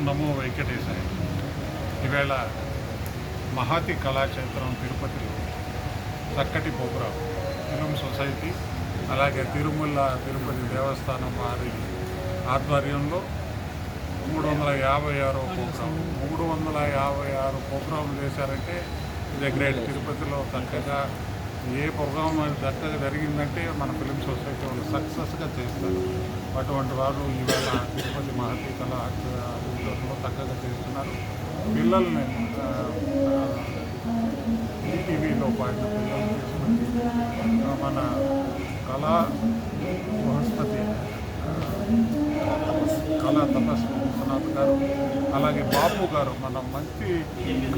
నమో వెంకటేశాయ. ఈవేళ మహాతి కళాక్షేత్రం తిరుపతిలో చక్కటి ప్రోగ్రాం ఫిలిం సొసైటీ అలాగే తిరుమల తిరుపతి దేవస్థానం వారి ఆధ్వర్యంలో 356వ ప్రోగ్రాం 356 ప్రోగ్రాంలు చేశారంటే ఇదే గ్రేట్. తిరుపతిలో చక్కగా ఏ ప్రోగ్రాం చక్కగా జరిగిందంటే మన ఫిలిం సొసైటీ వాళ్ళు సక్సెస్గా చేస్తారు. అటువంటి వారు ఈవేళ తిరుపతి మహతి కళా ఆడిటోరియంలో చక్కగా చేస్తున్నారు. పిల్లల్ని ఈటీవీలో పాడిన పిల్లల్ని తీసుకొచ్చి మన కళా బృహస్పతి కళా తపస్వి విశ్వనాథ్ గారు అలాగే బాపు గారు మన మంచి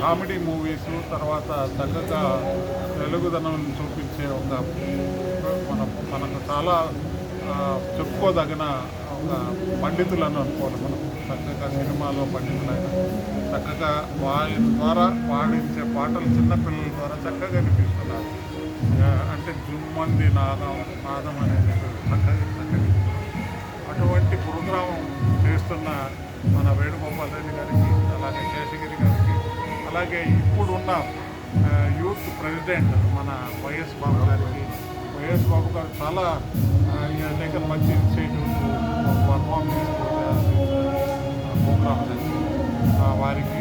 కామెడీ మూవీస్ తర్వాత చక్కగా తెలుగుదనం చూపించే ఒక మనకు చాలా చెప్పుకోదగిన ఒక పండితులను అనుకోవాలి. మనం చక్కగా సినిమాలో పండితులైన చక్కగా వారి ద్వారా పాడించే పాటలు చిన్నపిల్లల ద్వారా చక్కగా వినిపిస్తున్నారు. అంటే జుమ్మంది నాదం అనేది చక్కగా అటువంటి ప్రోగ్రాం చేస్తున్న మన వేణుగోపాల్ రెడ్డి గారికి అలాగే శేషగిరి గారికి అలాగే ఇప్పుడున్న యూత్ ప్రెసిడెంట్ మన వైఎస్ బాబు గారికి చాలా దగ్గర మంచి ఇనిషియేటివ్స్ పర్ఫామ్ ప్రోగ్రామ్ చేస్తారు. వారికి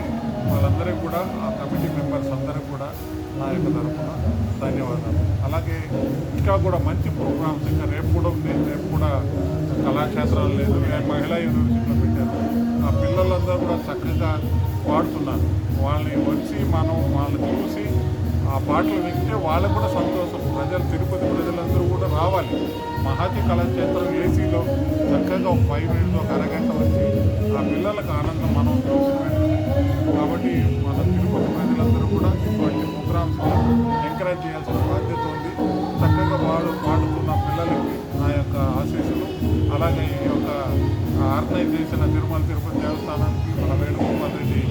వాళ్ళందరికీ కూడా ఆ కమిటీ మెంబర్స్ అందరికీ కూడా నా యొక్క తరఫున ధన్యవాదాలు. అలాగే ఇంకా కూడా మంచి ప్రోగ్రామ్స్ ఇంకా రేపు కూడా ఉంది. రేపు కూడా కళాక్షేత్రాలు లేదు, మహిళా యూనివర్సిటీలో పెట్టారు. ఆ పిల్లలందరూ కూడా చక్కగా పాడుతున్నారు. వాళ్ళని వచ్చి మనం వాళ్ళని చూసి ఆ పాటలు వింటే వాళ్ళకు కూడా సంతోషం. తిరుపతి ప్రజలందరూ కూడా రావాలి. మహాతి కళాక్షేత్రం ఏసీలో చక్కగా ఒక 5 మినిట్స్ ఒక అరగంట వచ్చి ఆ పిల్లలకు ఆనందం మనం చూసినట్టు. కాబట్టి మన తిరుపతి ప్రజలందరూ కూడా ఇటువంటి ప్రోగ్రామ్స్ ఎంకరేజ్ చేయాల్సిన బాధ్యత ఉంది. చక్కగా పాడుతున్న పిల్లలకి నా యొక్క ఆశీస్సులు. అలాగే ఈ యొక్క ఆర్గనైజ్ చేసిన తిరుమల తిరుపతి దేవస్థానానికి మన వేణుగోపాల్ రెడ్డి